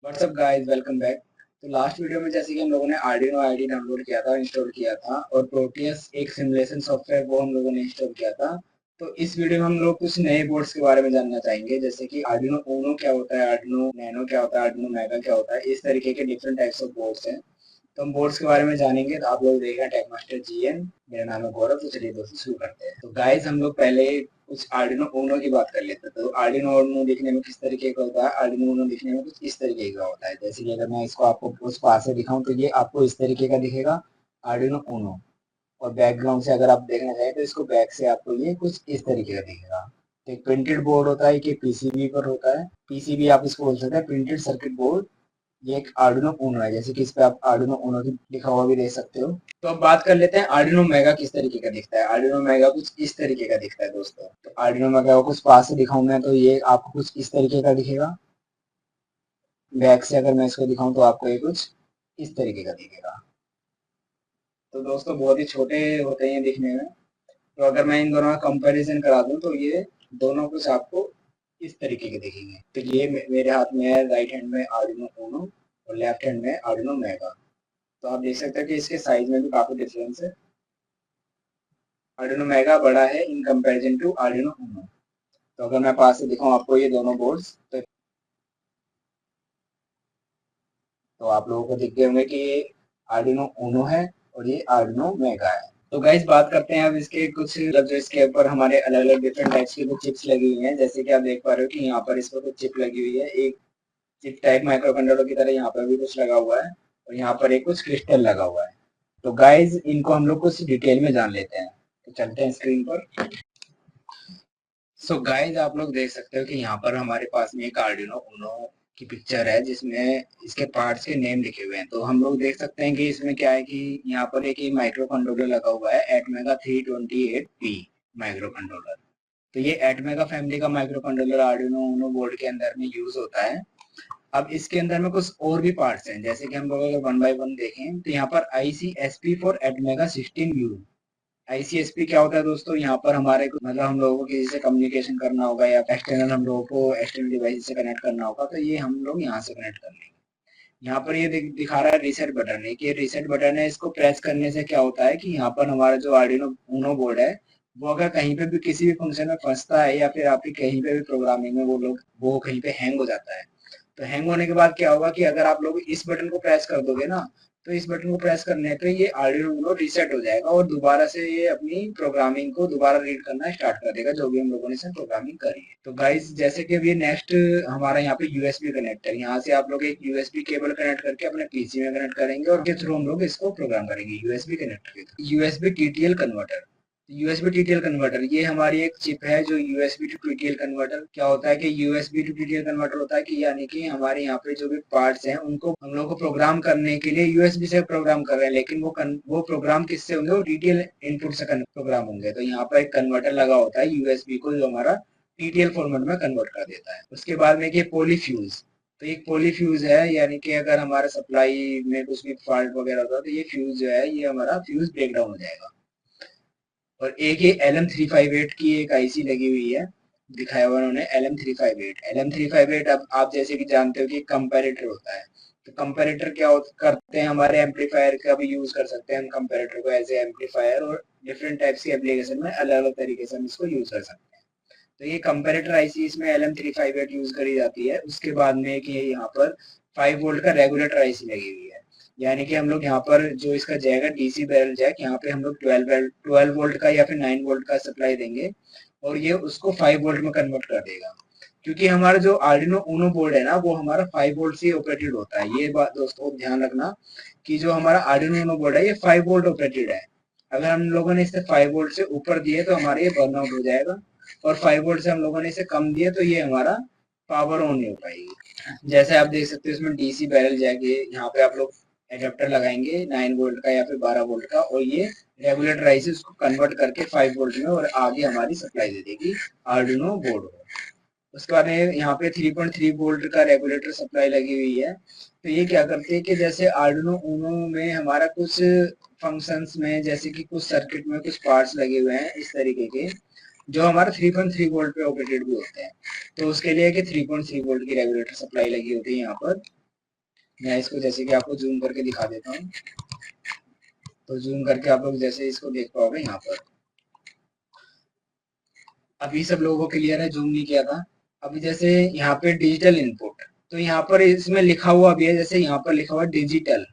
WhatsApp guys, welcome back. तो last video में जैसे कि हम लोगों ने आर्डिनो आईडी डाउनलोड किया था, इंस्टॉल किया था, और प्रोटियस एक सिमुलेशन सॉफ्टवेयर वो हम लोगों ने इंस्टॉल किया था। तो इस वीडियो में हम लोग कुछ नए बोर्ड्स के बारे में जानना चाहेंगे, जैसे कि आर्डिनो ऊनो क्या होता है, आर्डिनो नैनो क्या होता है, आर्डिनो मेगा क्या होता है। इस तरीके के डिफरेंट टाइप्स ऑफ बोर्ड्स हैं। तो हम बोर्ड्स के बारे में जानेंगे। तो आप लोग देख रहे हैं टेक मास्टर जीएन। मेरा नाम है गौरव। तो चलिए दोस्तों शुरू करते हैं। तो गाइस, हम लोग पहले कुछ आर्डिनो ऊनो की बात कर लेते हैं। तो आर्डिनो ऊनो दिखने में किस तरीके का होता है? आर्डिनो ऊनो दिखने में कुछ इस तरीके का होता है। जैसे कि अगर मैं इसको आपको उस पास से दिखाऊं तो ये आपको इस तरीके का दिखेगा, आर्डिनो ऊनो। और बैकग्राउंड से अगर आप देखना चाहें तो इसको बैक से आपको ये कुछ इस तरीके का दिखेगा। तो एक प्रिंटेड बोर्ड होता है कि पीसीबी पर होता है। पीसीबी आप इसको बोल सकते हैं, प्रिंटेड सर्किट बोर्ड। ये एक आर्डिनो ऊनो है, जैसे कि इस पे आप आर्डिनो ऊनो की लिखा हुआ भी देख सकते हो। तो अब बात कर लेते हैं आर्डिनो मेगा किस तरीके का दिखता है। आर्डिनो मेगा कुछ इस तरीके का दिखता है दोस्तों। तो आर्डिनो मेगा को कुछ पास से दिखाऊं मैं तो ये आपको कुछ इस तरीके का दिखेगा। बैक से अगर मैं इसको दिखाऊं तो आपको ये कुछ इस तरीके का दिखेगा। तो दोस्तों बहुत ही छोटे होते हैं दिखने में। तो अगर मैं इन दोनों का कंपैरिजन करा दूं तो ये दोनों कुछ आपको इस तरीके के दिखेंगे। तो ये मेरे हाथ में है, राइट हैंड में आर्डिनो ऊनो और लेफ्ट हैंड में आर्डिनो मेगा। तो आप देख सकते हैं कि इसके साइज में भी काफी डिफरेंस है। आर्डिनो मेगा बड़ा है in comparison to Arduino Uno. तो अगर मैं पास से दिखाऊं आपको ये दोनों बोर्ड्स, तो आप लोगों को दिख गए होंगे कि ये आर्डिनो ऊनो है और ये आर्डिनो मेगा है। तो गाइस बात करते हैं अब इसके कुछ, मतलब जो इसके ऊपर हमारे अलग अलग डिफरेंट टाइप्स की कुछ चिप्स लगी हुई हैं। जैसे कि आप देख पा रहे हो कि यहाँ पर इस पर कुछ चिप लगी हुई है। एक चिप टाइप माइक्रो कंट्रोलर की तरह यहाँ पर भी कुछ लगा हुआ है, और यहाँ पर एक कुछ क्रिस्टल लगा हुआ है। तो गाइज इनको हम लोग कुछ डिटेल में जान लेते हैं। तो चलते हैं स्क्रीन पर। सो गाइज आप लोग देख सकते हो कि यहाँ पर हमारे पास में एक आर्डिनो उनो की पिक्चर है, जिसमें इसके पार्ट्स के नेम लिखे हुए हैं। तो हम लोग देख सकते हैं कि इसमें क्या है कि यहाँ पर एक माइक्रो कंट्रोलर लगा हुआ है, एटमेगा 328P माइक्रो कंट्रोलर। तो ये एटमेगा फैमिली का माइक्रो कंट्रोलर आर्डिनो उनो बोर्ड के अंदर में यूज होता है। अब इसके अंदर में कुछ और भी पार्ट्स हैं, जैसे कि हम लोग अगर वन बाय वन देखें तो यहाँ पर ICSP for ATmega 16U। ICSP क्या होता है दोस्तों? यहाँ पर हमारे को, मतलब हम लोगों को किसी से कम्युनिकेशन करना होगा या एक्सटर्नल, हम लोगों को एक्सटर्नल डिवाइस से कनेक्ट करना होगा, तो ये हम लोग यहाँ से कनेक्ट कर लेंगे। यहाँ पर ये दिखा रहा है रीसेट बटन है, कि रीसेट बटन है। इसको प्रेस करने से क्या होता है कि यहाँ पर हमारा जो आर्डिनो ऊनो बोर्ड है, वो अगर कहीं पे भी किसी भी फंक्शन में फंसता है या फिर आपकी कहीं पे भी प्रोग्रामिंग में वो कहीं पे हैंग हो जाता है। तो हैंग होने के बाद क्या होगा कि अगर आप लोग इस बटन को प्रेस कर दोगे ना, तो इस बटन को प्रेस करने पे ये आर्डिनो ऊनो रीसेट हो जाएगा और दोबारा से ये अपनी प्रोग्रामिंग को दोबारा रीड करना स्टार्ट कर देगा, जो भी हम लोगों ने इसमें प्रोग्रामिंग करी है। तो गाइस जैसे कि अभी नेक्स्ट हमारा यहाँ पे यूएसबी कनेक्टर, यहाँ से आप लोग एक यूएसबी केबल कनेक्ट करके अपने पीसी में कनेक्ट करेंगे और के थ्रू हम लोग इसको प्रोग्राम करेंगे यूएसबी कनेक्टर के through. USB TTL converter, USB TTL converter ये हमारी एक चिप है। जो यूएसबी टू टीटीएल कन्वर्टर क्या होता है कि यूएसबी टू टीटीएल कन्वर्टर होता है कि यानी कि हमारे यहाँ पे जो भी पार्ट्स हैं उनको हम लोग को प्रोग्राम करने के लिए यूएसबी से प्रोग्राम कर रहे हैं, लेकिन वो प्रोग्राम किससे होंगे? वो टीटीएल इनपुट से प्रोग्राम होंगे। तो यहाँ पर एक कन्वर्टर लगा होता है यूएसबी को, जो हमारा टीटीएल फॉर्मेट में कन्वर्ट कर देता है। उसके बाद में ये पोलीफ्यूज, तो एक पोलीफ्यूज है, यानी कि अगर हमारा सप्लाई में कुछ भी फॉल्ट वगैरह होता है तो ये फ्यूज जो है, ये हमारा फ्यूज ब्रेक डाउन हो जाएगा। और एक ये LM358 की एक आईसी लगी हुई है, दिखाया हुआ उन्होंने LM358। LM358 अब आप जैसे कि जानते हो कि कंपैरेटर होता है। तो कंपैरेटर क्या करते हैं? हमारे एम्पलीफायर का भी यूज कर सकते हैं हम कंपैरेटर को एज ए एम्पलीफायर, और डिफरेंट टाइप्स के एप्लीकेशन में अलग अलग तरीके से हम इसको यूज कर सकते हैं। तो ये कंपैरेटर आईसी, इसमें LM358 यूज करी जाती है। उसके बाद में एक ये यहाँ पर 5 वोल्ट का रेगुलेटर आईसी लगी हुई है, यानी कि हम लोग यहाँ पर जो इसका जैक है डीसी बैरल जैक, यहाँ पे हम लोग 12 वोल्ट का या फिर 9 वोल्ट का सप्लाई देंगे और ये उसको 5 वोल्ट में कन्वर्ट कर देगा। क्योंकि हमारा जो आर्डिनो ऊनो बोर्ड है ना, वो हमारा 5 वोल्ट से ऑपरेटेड होता है। ये बात दोस्तों ध्यान रखना कि जो हमारा आर्डिनो ऊनो बोर्ड है ये 5 वोल्ट ऑपरेटेड है। अगर हम लोगों ने इसे 5 वोल्ट से ऊपर दिए तो हमारे ये बर्न आउट हो जाएगा, और 5 वोल्ट से हम लोगों ने इसे कम दिए तो ये हमारा पावर ऑन नहीं हो पाएगी। जैसे आप देख सकते हो इसमें डीसी बैरल जैक है, यहाँ पे आप लोग एडेप्टर लगाएंगे 9 वोल्ट का या फिर 12 वोल्ट का, और ये रेगुलेटर आई से उसको कन्वर्ट करके 5 वोल्ट में और आगे हमारी सप्लाई दे देगी आर्डिनो बोर्ड को। उसके बाद में यहाँ पे 3.3 वोल्ट का रेगुलेटर सप्लाई लगी हुई है। तो ये क्या करते हैं कि जैसे आर्डिनो ऊनो में हमारा कुछ फंक्शंस में, जैसे कि कुछ सर्किट में कुछ पार्ट्स लगे हुए हैं इस तरीके के, जो हमारा 3.3 वोल्ट पे ऑपरेटेड भी होते हैं। तो उसके लिए कि 3.3 वोल्ट की रेगुलेटर सप्लाई लगी होती है यहाँ पर। मैं इसको जैसे कि आपको जूम करके दिखा देता हूँ। तो जूम करके आप लोग जैसे इसको देख पाओगे यहाँ पर। अभी सब लोगों को क्लियर है, जूम नहीं किया था। अभी जैसे यहाँ पे डिजिटल इनपुट, तो यहाँ पर इसमें लिखा हुआ भी है, जैसे यहाँ पर लिखा हुआ डिजिटल,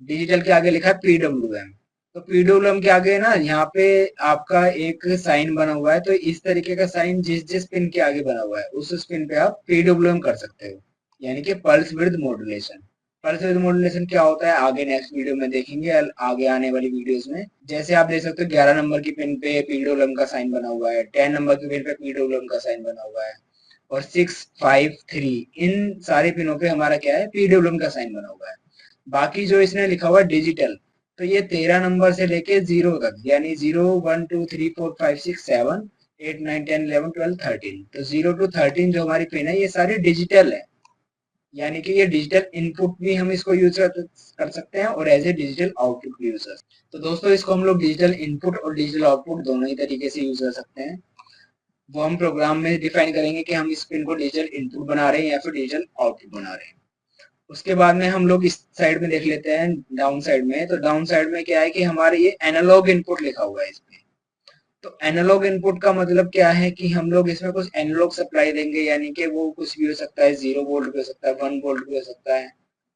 डिजिटल के आगे लिखा है पीडब्ल्यूएम। तो पीडब्ल्यूएम के आगे ना यहाँ पे आपका एक साइन बना हुआ है, तो इस तरीके का साइन जिस जिस पिन के आगे बना हुआ है उस पिन पे आप पीडब्ल्यूएम कर सकते हो, यानी कि pulse width modulation. Pulse width modulation क्या होता है आगे नेक्स्ट वीडियो में देखेंगे, आगे आने वाली वीडियोस में। जैसे आप देख सकते हो 11 नंबर की पिन पे पीडब्ल्यूएम का साइन बना हुआ है, 10 नंबर की पिन पे पीडब्ल्यूएम का साइन बना हुआ है, और 6, 5, 3 इन सारे पिनों पे हमारा क्या है पीडब्ल्यूएम का साइन बना हुआ है। बाकी जो इसने लिखा हुआ है डिजिटल, तो ये 13 नंबर से लेके 0 तक, यानी 0, 1, 2, 3, 4, 5, 6, 7, 8, 9, 10, 11, 12, 13, तो 0 to 13 जो हमारी पिन है ये सारी डिजिटल है, यानी कि ये डिजिटल इनपुट भी हम इसको यूज कर सकते हैं और एज ए डिजिटल आउटपुट भी यूज कर सकते हैं। तो दोस्तों इसको हम लोग डिजिटल इनपुट और डिजिटल आउटपुट दोनों ही तरीके से यूज कर सकते हैं। वो हम प्रोग्राम में डिफाइन करेंगे कि हम इस पिन को डिजिटल इनपुट बना रहे हैं या फिर डिजिटल आउटपुट बना रहे हैं। उसके बाद में हम लोग इस साइड में देख लेते हैं डाउन साइड में। तो डाउन साइड में क्या है कि हमारे ये एनालॉग इनपुट लिखा हुआ है इसमें। तो एनालॉग इनपुट का मतलब क्या है कि हम लोग इसमें कुछ एनालॉग सप्लाई देंगे, यानी कि वो कुछ भी हो सकता है, 0 वोल्ट भी हो सकता है, 1 वोल्ट भी हो सकता है,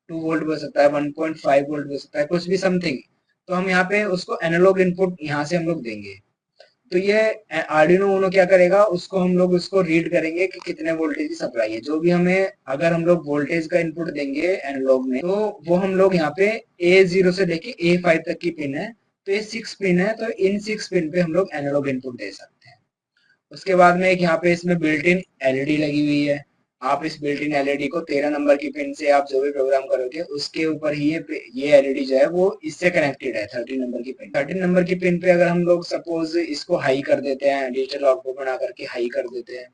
2 वोल्ट भी हो सकता है, 1.5 वोल्ट भी हो सकता है, कुछ भी समथिंग। तो हम यहाँ पे उसको एनालॉग इनपुट यहाँ से हम लोग देंगे। तो ये आर्डिनो उनो क्या करेगा, उसको हम लोग उसको रीड करेंगे कि कितने वोल्टेज की सप्लाई है। जो भी हमें अगर हम लोग वोल्टेज का इनपुट देंगे एनालॉग में, तो वो हम लोग यहाँ पे A0 से लेके A5 तक की पिन है, तो ये 6 पिन है, तो इन 6 पिन पे हम लोग एनालॉग इनपुट दे सकते हैं। उसके बाद में एक यहाँ पे इसमें बिल्ट इन एलईडी लगी हुई है। आप इस बिल्ट इन एलईडी को 13 नंबर की पिन से आप जो भी प्रोग्राम करोगे उसके ऊपर ही ये एलईडी जो है वो इससे कनेक्टेड है 13 नंबर की पिन। 13 नंबर की पिन पे अगर हम लोग सपोज इसको हाई कर देते हैं, डिजिटल आउटपुट बना करके हाई कर देते हैं,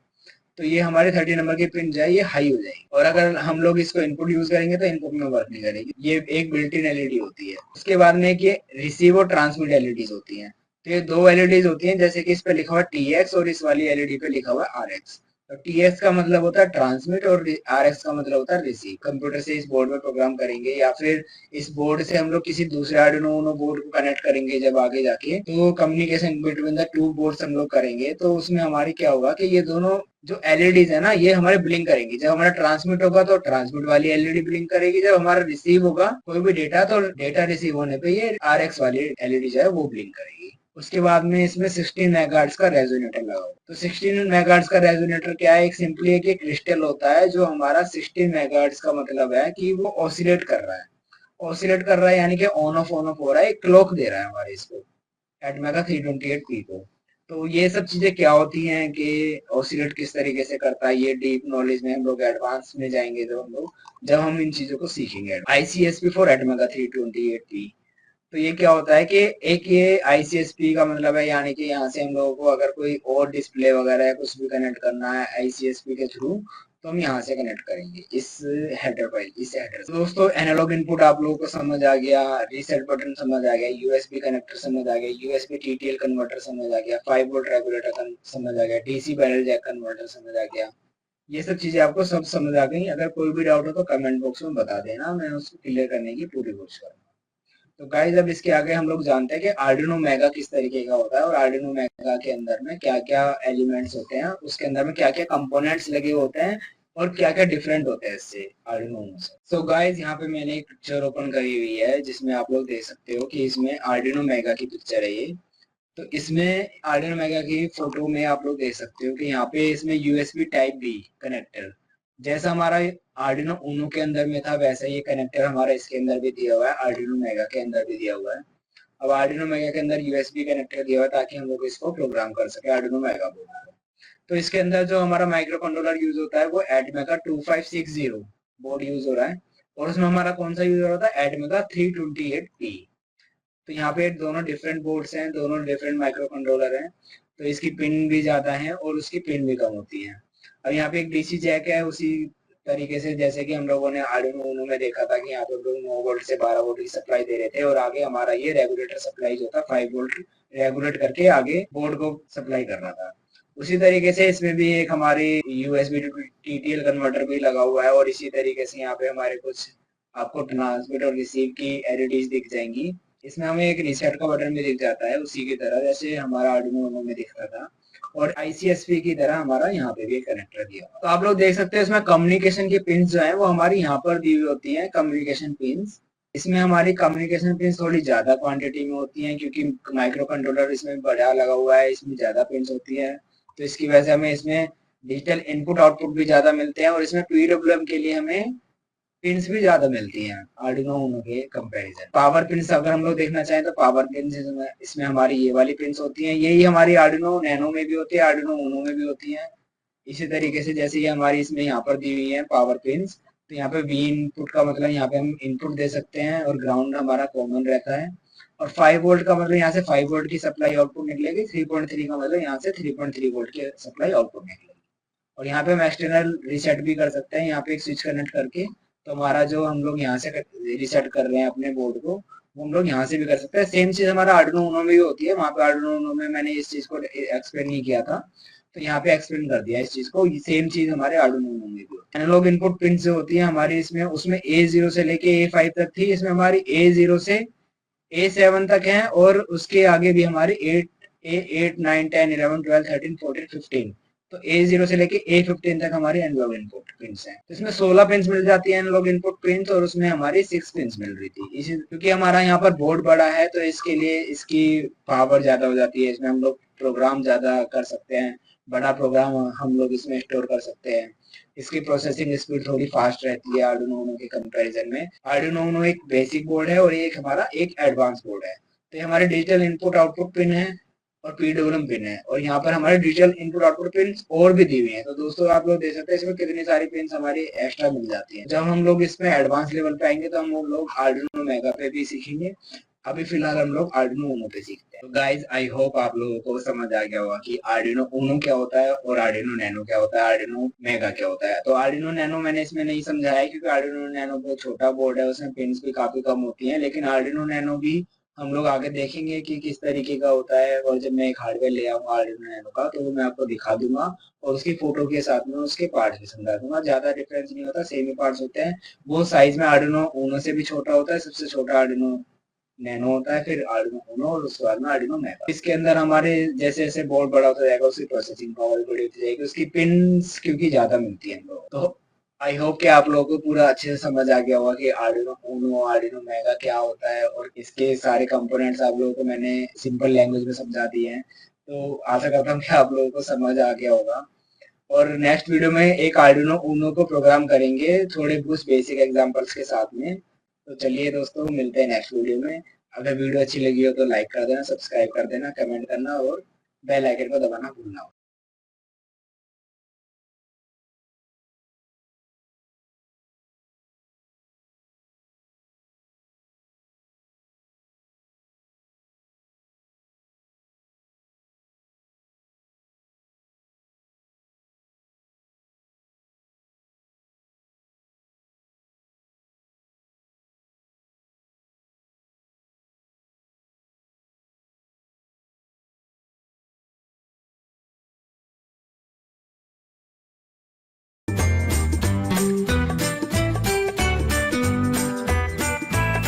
तो ये हमारे 30 नंबर की पिन जो है ये हाई हो जाएगी। और अगर हम लोग इसको इनपुट यूज करेंगे तो इनपुट में वर्क नहीं करेगी। ये एक बिल्ट इन एलईडी होती है। उसके बाद में एक ये रिसीव और ट्रांसमिट एलईडीज होती हैं। तो ये दो एलईडीज होती हैं, जैसे कि इस पे लिखा हुआ TX और इस वाली एलईडी पे लिखा हुआ RX। तो TX का मतलब होता है ट्रांसमिट और RX का मतलब होता है रिसीव। कंप्यूटर से इस बोर्ड में प्रोग्राम करेंगे या फिर इस बोर्ड से हम लोग किसी दूसरे आर्डिनो उनो बोर्ड को कनेक्ट करेंगे जब आगे जाके, तो communication between the two boards हम लोग करेंगे। तो उसमें हमारी क्या होगा कि ये दोनों जो एलईडीज है ना ये हमारे ब्लिंक करेंगी। जब हमारा ट्रांसमिट होगा तो ट्रांसमिट वाली एलईडी ब्लिंक करेगी, जब हमारा रिसीव होगा कोई भी डेटा तो डेटा रिसीव होने पे ये RX वाली एलईडी जो है वो ब्लिंक करेगी। उसके बाद में इसमें 16 मेगाहर्ट्ज का रेजोनेटर लगा हुआ। तो 16 मेगाहर्ट्ज का रेजोनेटर क्या है, एक सिंपली एक क्रिस्टल होता है जो हमारा 16 मेगाहर्ट्ज का मतलब है कि वो ऑसिलेट कर रहा है। ऑसिलेट कर रहा है यानी कि ऑन ऑफ हो रहा है, एक क्लॉक दे रहा है हमारे इसको एटमेगा 328p को। तो ये सब चीजें क्या होती हैं कि ऑसिलेट किस तरीके से करता है, ये डीप नॉलेज में हम लोग एडवांस में जाएंगे जब हम इन चीजों को सीखेंगे। ICSP for ATmega 328p। तो ये क्या होता है कि एक ये ICSP का मतलब है, यानी कि यहाँ से हम लोगों को अगर कोई और डिस्प्ले वगैरह है कुछ भी कनेक्ट करना है ICSP के थ्रू, तो हम यहाँ से कनेक्ट करेंगे इस हेडर पर, इस हेडर से। दोस्तों एनालॉग इनपुट आप लोगों को समझ आ गया, रीसेट बटन समझ आ गया, USB कनेक्टर समझ आ गया, USB TTL कन्वर्टर समझ आ गया, 5 वोल्ट रेगुलेटर समझ आ गया, DC पैनल जैक कन्वर्टर समझ आ गया। ये सब चीजें आपको सब समझ आ गई। अगर कोई भी डाउट हो तो कमेंट बॉक्स में बता देना, मैं उसको क्लियर करने की पूरी कोशिश करूंगा। तो गाइस अब इसके आगे हम लोग जानते हैं कि आर्डिनो मेगा किस तरीके का होता है और आर्डिनो मेगा के अंदर में क्या क्या एलिमेंट्स होते हैं, उसके अंदर में क्या क्या कंपोनेंट्स लगे होते हैं और क्या क्या डिफरेंट होते हैं इससे आर्डिनो से। सो गाइस यहाँ पे मैंने एक पिक्चर ओपन करी हुई है जिसमें आप लोग देख सकते हो कि इसमें आर्डिनो मेगा की पिक्चर है ये। तो इसमें आर्डिनो मेगा की फोटो में आप लोग देख सकते हो कि यहाँ पे इसमें USB टाइप बी कनेक्टर, जैसा हमारा आर्डिनो उनो के अंदर में था वैसा ये कनेक्टर हमारा इसके अंदर भी दिया हुआ है, आर्डिनो मेगा के अंदर भी दिया हुआ है। अब आर्डिनो मेगा के अंदर USB कनेक्टर दिया हुआ है ताकि हम लोग इसको प्रोग्राम कर सके आर्डिनो मेगा बोर्ड। तो इसके अंदर जो हमारा माइक्रो कंट्रोलर यूज होता है वो एटमेगा 2560 बोर्ड यूज हो रहा है, और उसमें हमारा कौन सा यूज हो रहा था, एटमेगा 328p। तो यहाँ पे दोनों डिफरेंट बोर्ड्स हैं, दोनों डिफरेंट माइक्रो कंट्रोलर हैं, तो इसकी पिन भी ज्यादा है और उसकी पिन भी कम होती है। अब यहाँ पे एक DC जैक है, उसी तरीके से जैसे कि हम लोगों ने आर्डिनो उनो में देखा था कि यहाँ पे लोग 9 वोल्ट से 12 वोल्ट की सप्लाई दे रहे थे और आगे हमारा ये रेगुलेटर सप्लाई जो था 5 वोल्ट रेगुलेट करके आगे बोर्ड को सप्लाई कर रहा था। उसी तरीके से इसमें भी एक हमारी USB टू TTL कन्वर्टर भी लगा हुआ है और इसी तरीके से यहाँ पे हमारे कुछ आपको ट्रांसमिट और रिसीव की एलईडीज दिख जाएंगी। इसमें हमें एक रीसेट का बटन भी दिख जाता है, उसी की तरह जैसे हमारा आर्डिनो उनो में दिखता था। और आईसीएसपी की तरह हमारा यहाँ पे भी एक कनेक्टर दिया हुआ। तो आप लोग देख सकते हैं इसमें कम्युनिकेशन की पिंस जो है वो हमारी यहाँ पर दी हुई होती है, कम्युनिकेशन पिंस। इसमें हमारी कम्युनिकेशन पिंस थोड़ी ज्यादा क्वांटिटी में होती हैं, क्योंकि माइक्रो कंट्रोलर इसमें बड़ा लगा हुआ है, इसमें ज्यादा पिंस होती है। तो इसकी वजह से हमें इसमें डिजिटल इनपुट आउटपुट भी ज्यादा मिलते हैं, और इसमें पीडब्ल्यूएम के लिए हमें पिंस भी ज्यादा मिलती हैं आर्डिनो उनो के कंपैरिजन। पावर पिंस अगर हम लोग देखना चाहें तो पावर पिंस इसमें हमारी ये वाली पिंस होती हैं, यही हमारी आर्डिनो नैनो में भी होती है, आर्डिनो उनो में भी होती हैं। इसी तरीके से जैसे ये हमारी इसमें यहाँ पर दी हुई है पावर पिंस, तो यहाँ पे वी इनपुट का मतलब यहाँ पे हम इनपुट दे सकते हैं, और ग्राउंड हमारा कॉमन रहता है। और 5 वोल्ट का मतलब यहाँ से 5 वोल्ट की सप्लाई आउटपुट निकलेगी, 3.3 का मतलब यहाँ से 3.3 वोल्ट की सप्लाई आउटपुट निकलेगी। और यहाँ पे हम एक्सटर्नल रीसेट भी कर सकते हैं, यहाँ पे एक स्विच कनेक्ट करके। तो हमारा जो हम लोग यहाँ से रीसेट कर रहे हैं अपने बोर्ड को, वो हम लोग यहाँ से भी कर सकते हैं। सेम चीज हमारा आर्डिनो उनो में भी होती है, वहाँ पे आर्डिनो उनो में मैंने इस चीज को एक्सप्लेन नहीं किया था, तो यहाँ पे एक्सप्लेन कर दिया इस चीज को। सेम चीज हमारे आर्डिनो उनो में भी होती है। एनालॉग इनपुट पिन जो होती है हमारी इसमें, उसमें A0 से लेके A5 तक थी, इसमें हमारी A0 से A7 तक है, और उसके आगे भी हमारी 8 9 10 11 12 13 14 15। तो A0 से लेके A15 तक हमारी एनालॉग इनपुट पिंस हैं। तो इसमें 16 पिंस मिल जाती है एनालॉग इनपुट पिंस, और उसमें हमारी 6 पिंस मिल रही थी। इसी क्योंकि हमारा यहाँ पर बोर्ड बड़ा है, तो इसके लिए इसकी पावर ज्यादा हो जाती है, इसमें हम लोग प्रोग्राम ज्यादा कर सकते हैं, बड़ा प्रोग्राम हम लोग इसमें स्टोर कर सकते हैं। इसकी प्रोसेसिंग स्पीड थोड़ी फास्ट रहती है आर्डिनो उनो के कंपैरिजन में। आर्डिनो उनो एक बेसिक बोर्ड है, और एक हमारा एक एडवांस बोर्ड है। तो ये हमारे डिजिटल इनपुट आउटपुट पिन है, और पीडब्ल्यूएम पिन है, और यहाँ पर हमारे डिजिटल इनपुट आउटपुट पिन और भी दी हुई है। तो दोस्तों आप लोग देख सकते हैं इसमें कितनी सारी पिन हमारी एक्स्ट्रा मिल जाती है। जब हम लोग इसमें एडवांस लेवल पे आएंगे तो हम लोग आर्डिनो मेगा पे भी सीखेंगे। अभी फिलहाल हम लोग आर्डिनो उनो पे सीखते हैं। तो गाइज आई होप आप लोगों को समझ आ गया होगा कि आर्डिनो उनो क्या होता है, और आर्डिनो नैनो क्या होता है, आर्डिनो मेगा क्या होता है। तो आर्डिनो नैनो मैंने इसमें नहीं समझाया है, क्योंकि आर्डिनो नैनो बहुत छोटा बोर्ड है, उसमें पिन्स भी काफी कम होती हैं। लेकिन आर्डिनो नैनो भी हम लोग आगे देखेंगे कि किस तरीके का होता है, और जब मैं एक हार्डवेयर ले आऊंगा आर्डिनो नैनो का, तो वो मैं आपको दिखा दूंगा, और उसकी फोटो के साथ में उसके पार्ट्स भी समझा दूंगा। ज्यादा डिफरेंस नहीं होता, सेम ही पार्ट्स होते हैं। वो साइज में आर्डिनो उनो से भी छोटा होता है, सबसे छोटा आर्डिनो नैनो होता है, फिर आर्डिनो उनो, और उसके बाद में आर्डिनो मेगा। इसके अंदर हमारे जैसे जैसे बोर्ड बड़ा होता जाएगा, उसकी प्रोसेसिंग पावर बड़ी होती जाएगी, उसकी पिंस क्योंकि ज्यादा मिलती है हम लोग। तो आई होप कि आप लोगों को पूरा अच्छे से समझ आ गया होगा कि आर्डिनो उनो आर्डिनो मेगा क्या होता है, और इसके सारे कंपोनेंट्स आप लोगों को मैंने सिंपल लैंग्वेज में समझा दिए हैं। तो आशा करता हूँ कि आप लोगों को समझ आ गया होगा। और नेक्स्ट वीडियो में एक आर्डिनो उनो को प्रोग्राम करेंगे, थोड़े कुछ बेसिक एग्जांपल्स के साथ में। तो चलिए दोस्तों, मिलते हैं नेक्स्ट वीडियो में। अगर वीडियो अच्छी लगी हो तो लाइक कर देना, सब्सक्राइब कर देना, कमेंट करना, और बेल आइकन को दबाना भूलना।